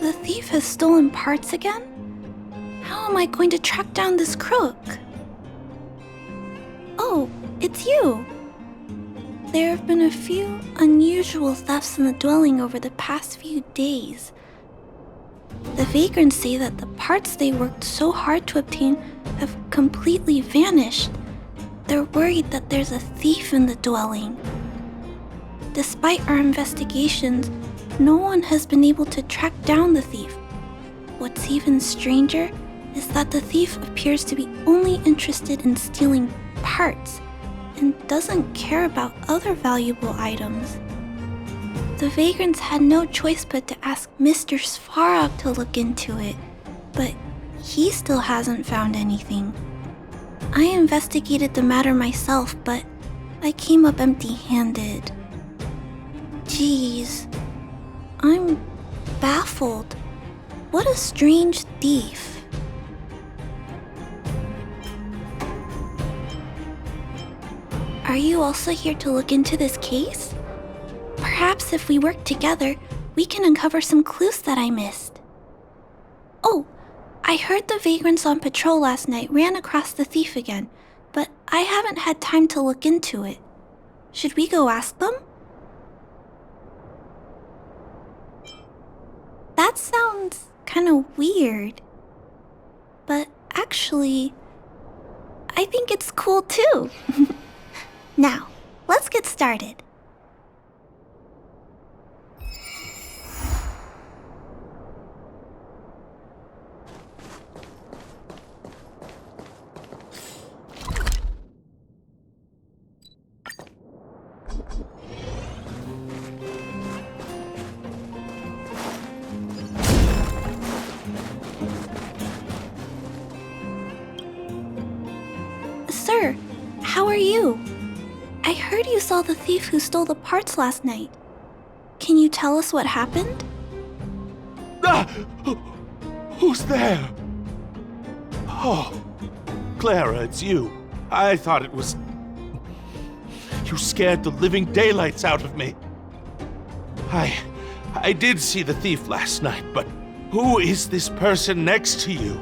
The thief has stolen parts again? How am I going to track down this crook? Oh, it's you! There have been a few unusual thefts in the dwelling over the past few days. The vagrants say that the parts they worked so hard to obtain have completely vanished. They're worried that there's a thief in the dwelling. Despite our investigations, no one has been able to track down the thief. What's even stranger is that the thief appears to be only interested in stealing parts and doesn't care about other valuable items. The vagrants had no choice but to ask Mr. Svarog to look into it, but he still hasn't found anything. I investigated the matter myself, but I came up empty-handed. Geez, I'm baffled. What a strange thief. Are you also here to look into this case? Perhaps if we work together, we can uncover some clues that I missed. Oh, I heard the vagrants on patrol last night ran across the thief again, but I haven't had time to look into it. Should we go ask them? That sounds kinda weird. But actually, I think it's cool too. Now, let's get started. Sir, how are you? I heard you saw the thief who stole the parts last night. Can you tell us what happened? Who's there? Oh, Clara, it's you. I thought it was... You scared the living daylights out of me. I did see the thief last night, but who is this person next to you?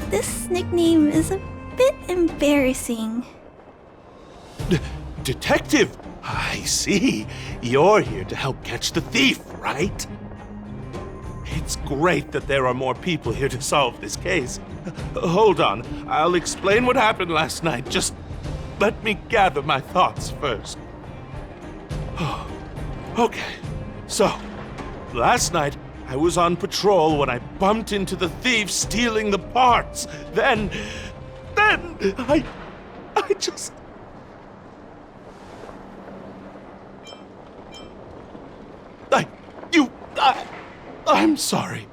This nickname is a bit embarrassing. Detective? I see. You're here to help catch the thief, right? It's great that there are more people here to solve this case. Hold on, I'll explain what happened last night. Just let me gather my thoughts first. Okay, so last night I was on patrol when I bumped into the thief stealing the parts. Then I just... I'm sorry.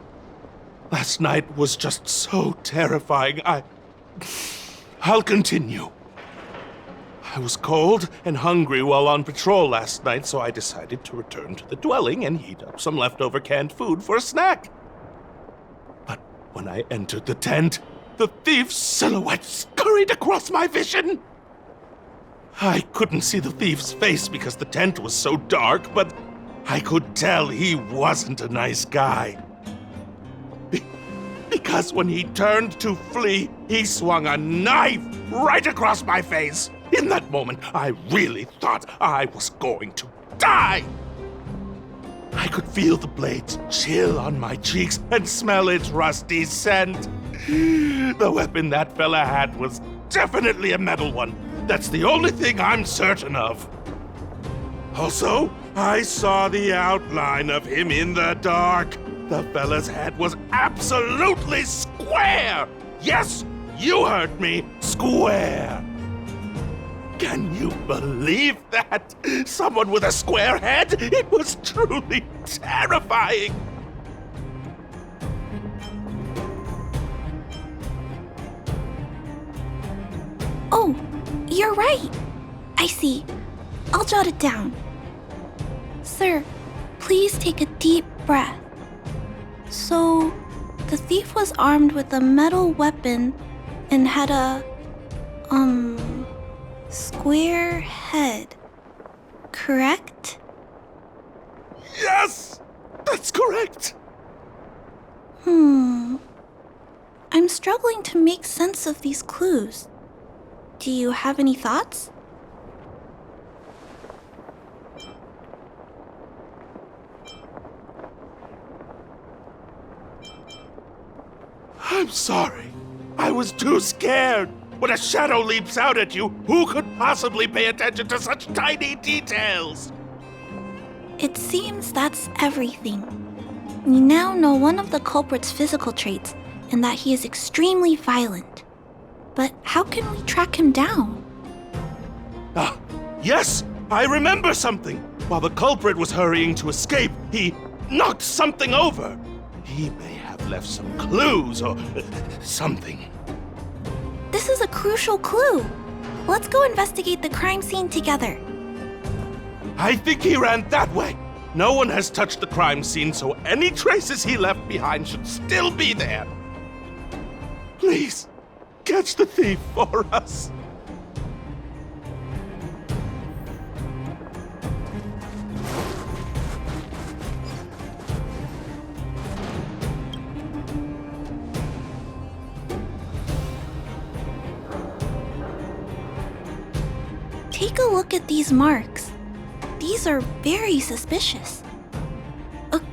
Last night was just so terrifying. I'll continue. I was cold and hungry while on patrol last night, so I decided to return to the dwelling and heat up some leftover canned food for a snack. But when I entered the tent, the thief's silhouette scurried across my vision. I couldn't see the thief's face because the tent was so dark, but I could tell he wasn't a nice guy. Because when he turned to flee, he swung a knife right across my face. In that moment, I really thought I was going to die. I could feel the blades chill on my cheeks and smell its rusty scent. The weapon that fella had was definitely a metal one. That's the only thing I'm certain of. Also, I saw the outline of him in the dark. The fella's head was absolutely square. Yes, you heard me, square. Can you believe that? Someone with a square head? It was truly terrifying. Oh, you're right. I see. I'll jot it down. Sir, please take a deep breath. So, the thief was armed with a metal weapon and had a, square head. Correct? Yes! That's correct! I'm struggling to make sense of these clues. Do you have any thoughts? I'm sorry. I was too scared. When a shadow leaps out at you, who could possibly pay attention to such tiny details? It seems that's everything. We now know one of the culprit's physical traits, and that he is extremely violent. But how can we track him down? Ah, yes! I remember something! While the culprit was hurrying to escape, he knocked something over. He may have left some clues or something. This is a crucial clue. Let's go investigate the crime scene together. I think he ran that way. No one has touched the crime scene, so any traces he left behind should still be there. Please, catch the thief for us. Take a look at these marks. These are very suspicious.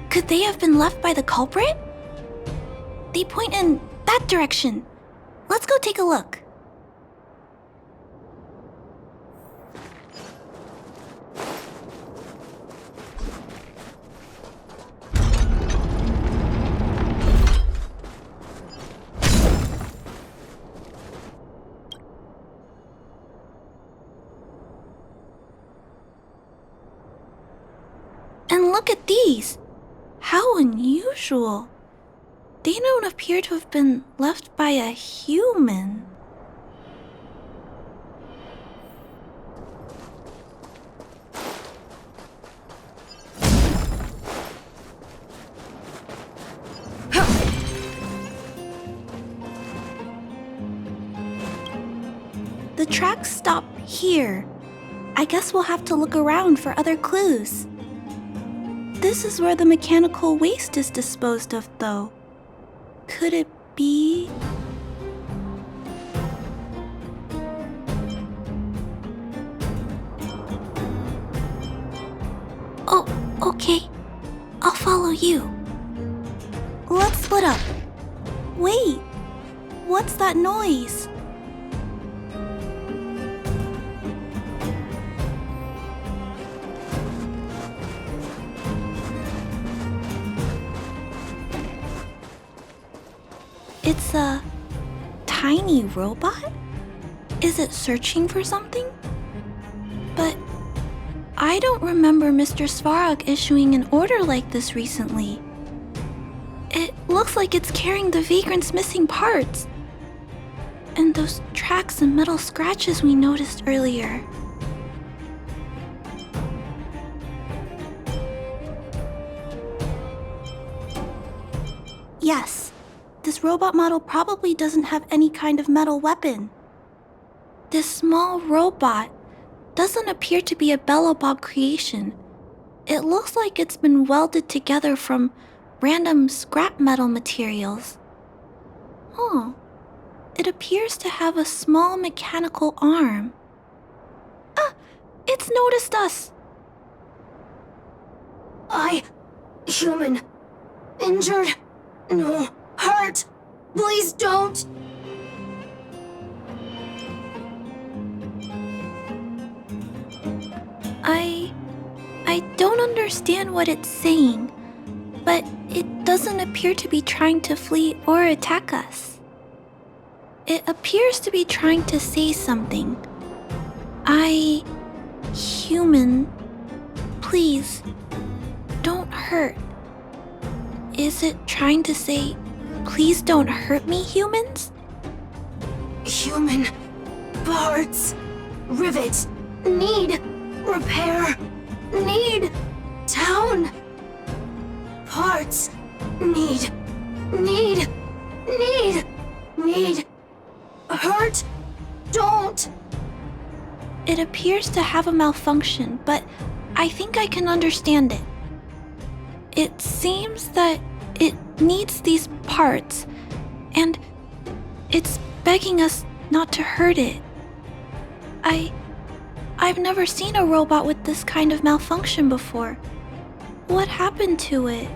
Could they have been left by the culprit? They point in that direction. Let's go take a look. And look at these. How unusual. They don't appear to have been left by a human. The tracks stop here. I guess we'll have to look around for other clues. This is where the mechanical waste is disposed of, though. Could it be? Oh, okay. I'll follow you. Let's split up. Wait, what's that noise? It's a tiny robot? Is it searching for something? But I don't remember Mr. Svarog issuing an order like this recently. It looks like it's carrying the vagrant's missing parts. And those tracks and metal scratches we noticed earlier. Yes. This robot model probably doesn't have any kind of metal weapon. This small robot doesn't appear to be a Belobog creation. It looks like it's been welded together from random scrap metal materials. Oh, it appears to have a small mechanical arm. Ah, it's noticed us! Human. Injured? No. Hurt! Please don't! I don't understand what it's saying, but it doesn't appear to be trying to flee or attack us. It appears to be trying to say something. Human, please, don't hurt. Is it trying to say, please don't hurt me, humans? Human. Parts. Rivets. Need. repair, need, town. Parts, need, hurt, don't. It appears to have a malfunction, but I think I can understand it. It seems that it needs these parts, and it's begging us not to hurt it. I've never seen a robot with this kind of malfunction before. What happened to it?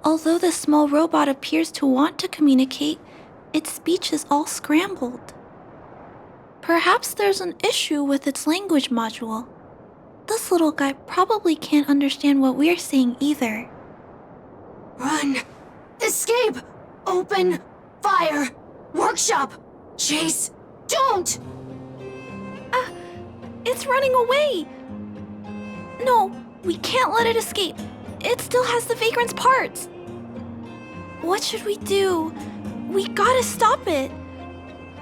Although the small robot appears to want to communicate, its speech is all scrambled. Perhaps there's an issue with its language module. This little guy probably can't understand what we're saying either. Run, escape, open, fire, workshop, chase, don't! It's running away! No, we can't let it escape. It still has the Vagrant's parts. What should we do? We gotta stop it.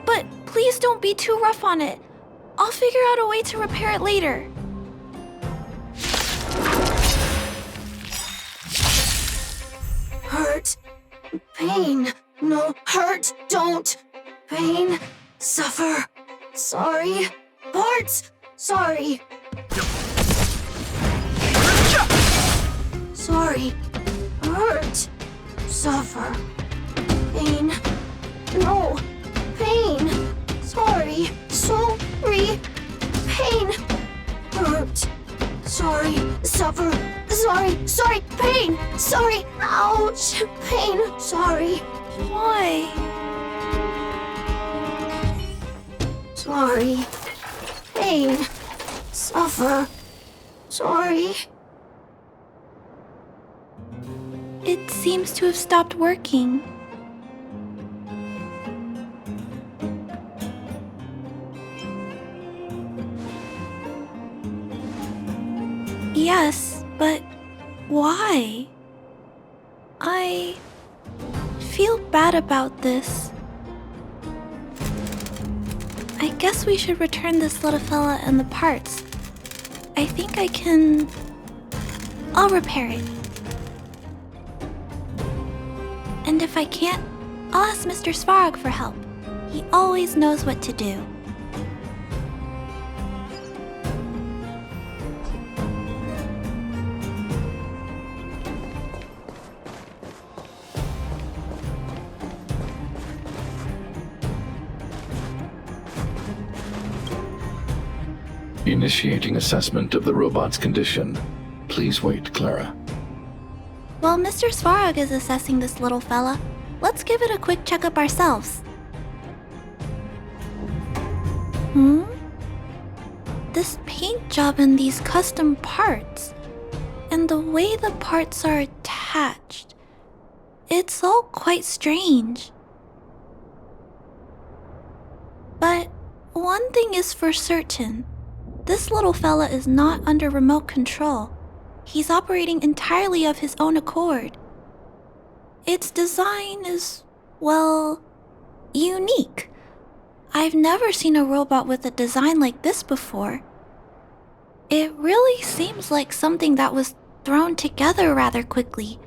But please don't be too rough on it. I'll figure out a way to repair it later. Hurt, pain, no, hurt, don't, pain, suffer, sorry, parts, sorry. Sorry, hurt, suffer, pain, no, pain, sorry, pain, hurt, sorry, suffer, sorry, pain, sorry, ouch, pain, sorry, Why? sorry, pain, suffer, sorry. It seems to have stopped working. Yes, but why? I feel bad about this. I guess we should return this little fella and the parts. I think I can... I'll repair it. And if I can't, I'll ask Mr. Svarog for help. He always knows what to do. Initiating assessment of the robot's condition. Please wait, Clara. While Mr. Svarog is assessing this little fella, let's give it a quick checkup ourselves. This paint job and these custom parts, and the way the parts are attached, it's all quite strange. But one thing is for certain, this little fella is not under remote control. He's operating entirely of his own accord. Its design is, well, unique. I've never seen a robot with a design like this before. It really seems like something that was thrown together rather quickly.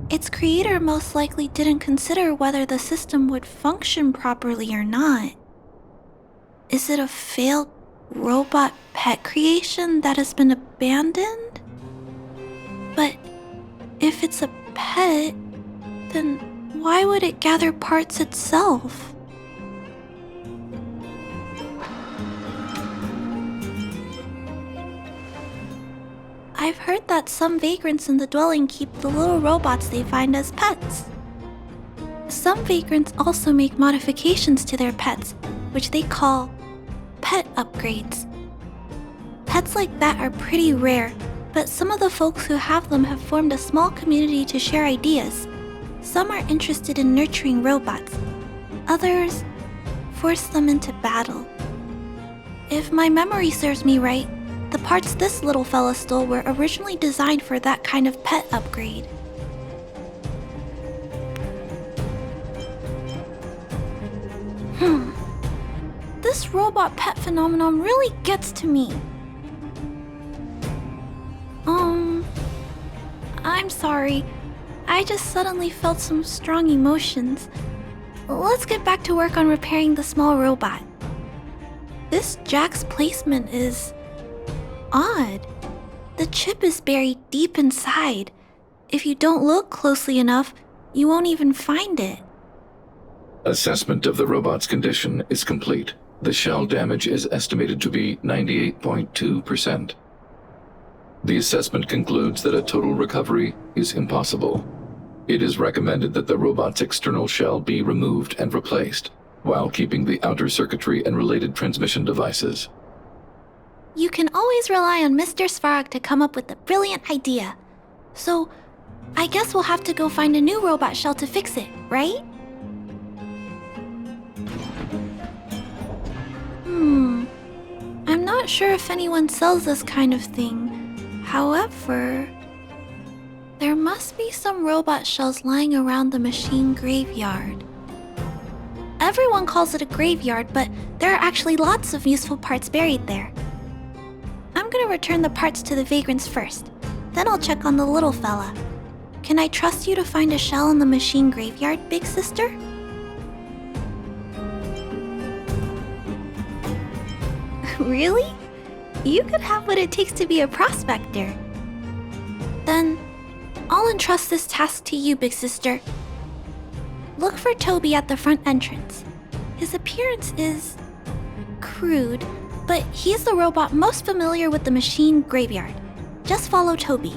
Its creator most likely didn't consider whether the system would function properly or not. Is it a failed robot pet creation that has been abandoned? But if it's a pet, then why would it gather parts itself? I've heard that some vagrants in the dwelling keep the little robots they find as pets. Some vagrants also make modifications to their pets, which they call pet upgrades. Pets like that are pretty rare, but some of the folks who have them have formed a small community to share ideas. Some are interested in nurturing robots. Others force them into battle. If my memory serves me right, the parts this little fella stole were originally designed for that kind of pet upgrade. This robot pet phenomenon really gets to me. I'm sorry. I just suddenly felt some strong emotions. Let's get back to work on repairing the small robot. This jack's placement is odd. The chip is buried deep inside. If you don't look closely enough, you won't even find it. Assessment of the robot's condition is complete. The shell damage is estimated to be 98.2%. The assessment concludes that a total recovery is impossible. It is recommended that the robot's external shell be removed and replaced, while keeping the outer circuitry and related transmission devices. You can always rely on Mr. Svarog to come up with a brilliant idea. So, I guess we'll have to go find a new robot shell to fix it, right? I'm not sure if anyone sells this kind of thing. However, there must be some robot shells lying around the machine graveyard. Everyone calls it a graveyard, but there are actually lots of useful parts buried there. I'm gonna return the parts to the vagrants first. Then I'll check on the little fella. Can I trust you to find a shell in the machine graveyard, big sister? Really? You could have what it takes to be a prospector. Then, I'll entrust this task to you, big sister. Look for Toby at the front entrance. His appearance is crude, but he's the robot most familiar with the machine graveyard. Just follow Toby.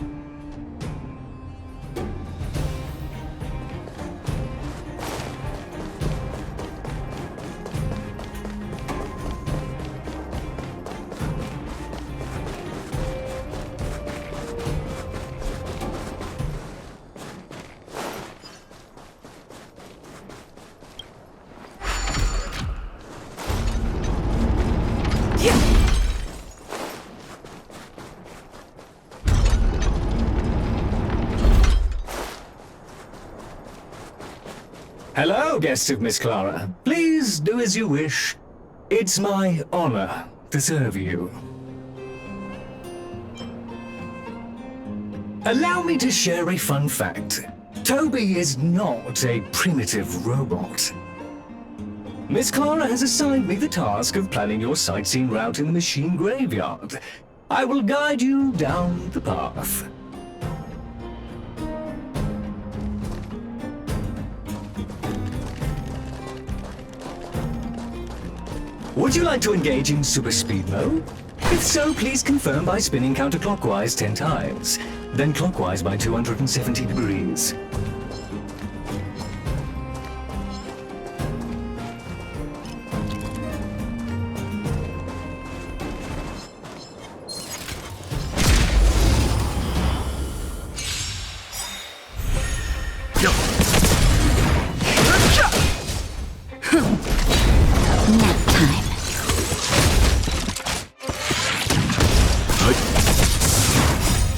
Hello, guests of Miss Clara. Please do as you wish. It's my honor to serve you. Allow me to share a fun fact. Toby is not a primitive robot. Miss Clara has assigned me the task of planning your sightseeing route in the machine graveyard. I will guide you down the path. Would you like to engage in super speed mode? If so, please confirm by spinning counterclockwise 10 times, then clockwise by 270 degrees.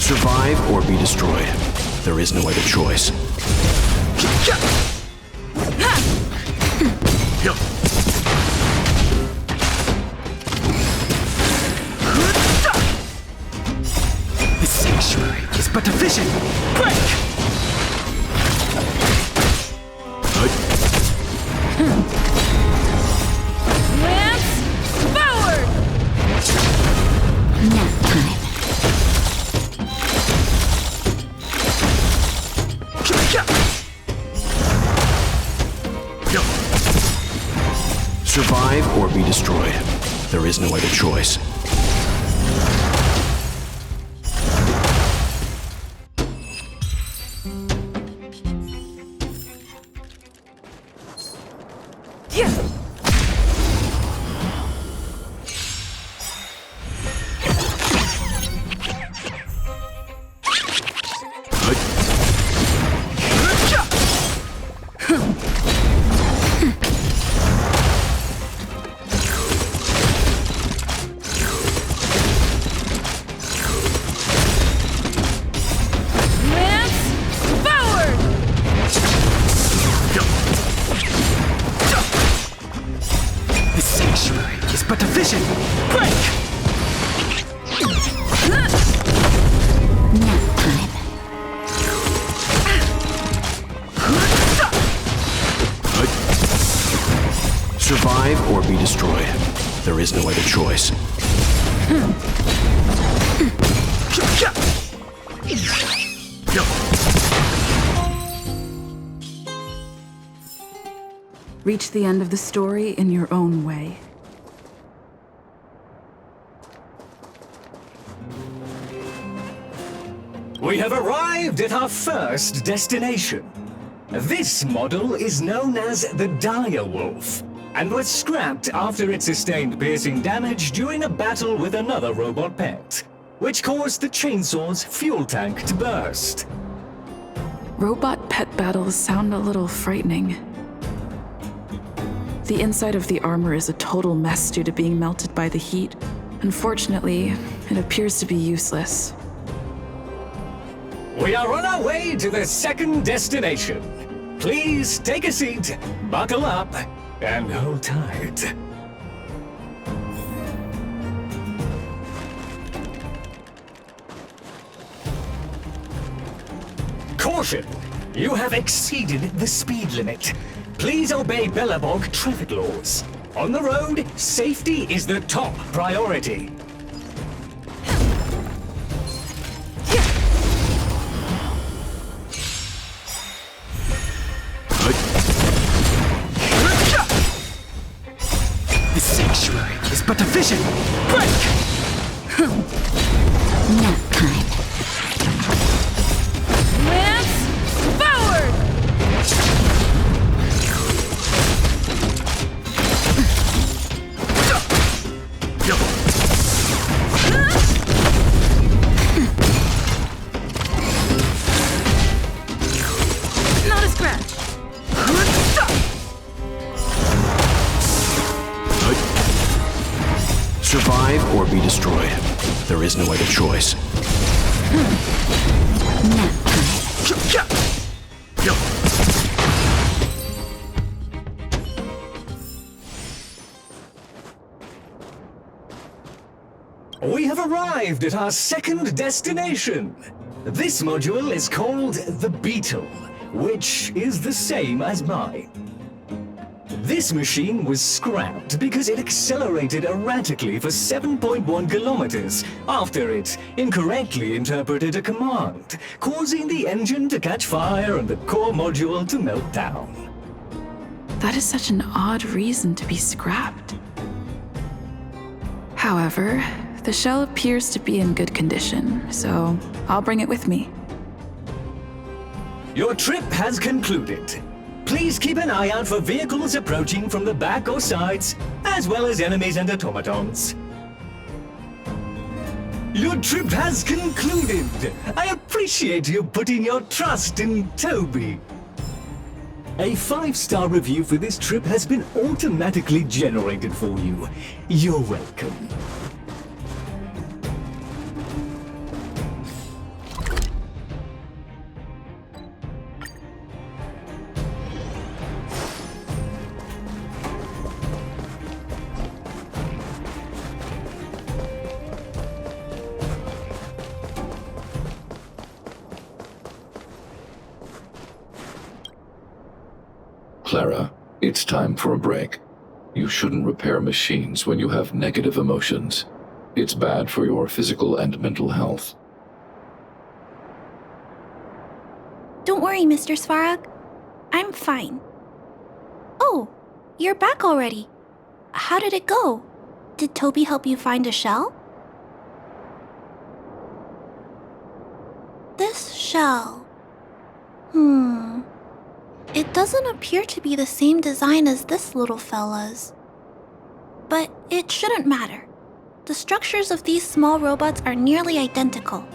Survive or be destroyed. There is no other choice. The sanctuary is but a vision. Break! Lance forward! Nap time. Survive or be destroyed. There is no other choice. efficient! Break! Nap time. Survive or be destroyed. There is no other choice. Reach the end of the story in your own way. We have arrived at our first destination. This model is known as the Dire Wolf, and was scrapped after it sustained piercing damage during a battle with another robot pet, which caused the chainsaw's fuel tank to burst. Robot pet battles sound a little frightening. The inside of the armor is a total mess due to being melted by the heat. Unfortunately, it appears to be useless. We are on our way to the second destination. Please take a seat, buckle up, and hold tight. Caution! You have exceeded the speed limit. Please obey Bellabog traffic laws. On the road, safety is the top priority. The sanctuary is but a vision! Break! Nap time. Lance forward! Not a scratch. Survive or be destroyed. There is no other choice. Nap time. We have arrived at our second destination. This module is called the Beetle, which is the same as mine. This machine was scrapped because it accelerated erratically for 7.1 kilometers after it incorrectly interpreted a command, causing the engine to catch fire and the core module to melt down. That is such an odd reason to be scrapped. However, the shell appears to be in good condition, so I'll bring it with me. Your trip has concluded. Please keep an eye out for vehicles approaching from the back or sides, as well as enemies and automatons. Your trip has concluded. I appreciate you putting your trust in Toby. A 5-star review for this trip has been automatically generated for you. You're welcome. Clara, it's time for a break. You shouldn't repair machines when you have negative emotions. It's bad for your physical and mental health. Don't worry, Mr. Svarog. I'm fine. Oh, you're back already. How did it go? Did Toby help you find a shell? This shell. It doesn't appear to be the same design as this little fella's. But it shouldn't matter. The structures of these small robots are nearly identical.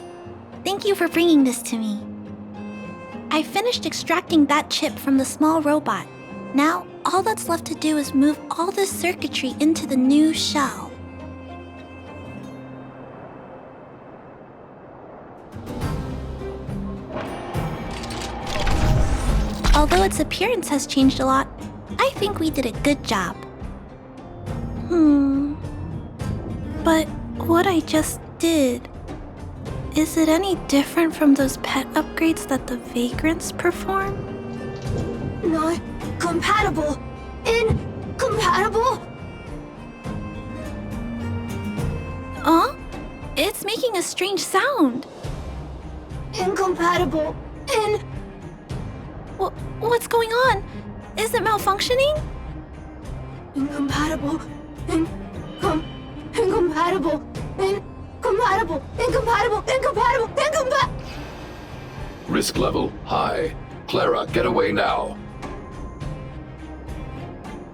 Thank you for bringing this to me. I finished extracting that chip from the small robot. Now, all that's left to do is move all this circuitry into the new shell. Although its appearance has changed a lot, I think we did a good job. But what I just did, is it any different from those pet upgrades that the vagrants perform? Not compatible. Incompatible. Huh? It's making a strange sound. Incompatible. What's going on? Is it malfunctioning? Incompatible. Incompatible. Risk level high. Clara, get away now.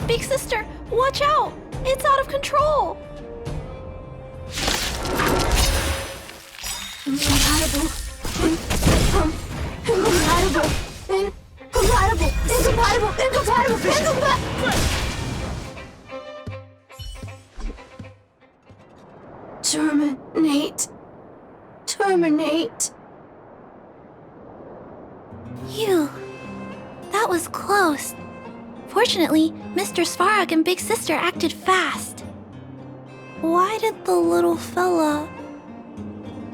Big sister, watch out! It's out of control! Incompatible. Incompatible. Terminate. Phew. That was close. Fortunately, Mr. Svarog and Big Sister acted fast. Why did the little fella...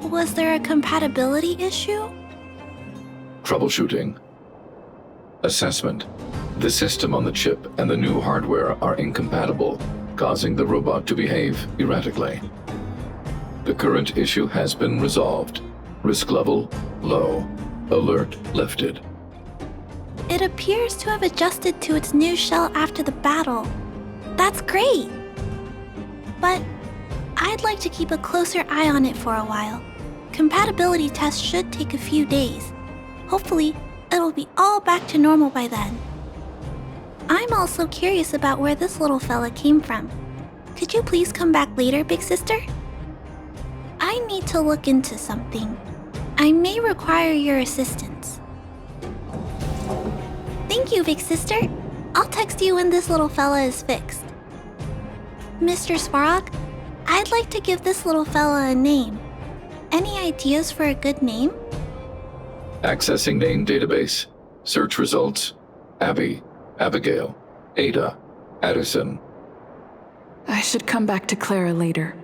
Was there a compatibility issue? Troubleshooting. Assessment. The system on the chip and the new hardware are incompatible, causing the robot to behave erratically. The current issue has been resolved. Risk level low. Alert lifted. It appears to have adjusted to its new shell after the battle. That's great! But I'd like to keep a closer eye on it for a while. Compatibility tests should take a few days. Hopefully, it'll be all back to normal by then. I'm also curious about where this little fella came from. Could you please come back later, Big Sister? I need to look into something. I may require your assistance. Thank you, Big Sister. I'll text you when this little fella is fixed. Mr. Svarog, I'd like to give this little fella a name. Any ideas for a good name? Accessing name database. Search results. Abby, Abigail, Ada, Addison. I should come back to Clara later.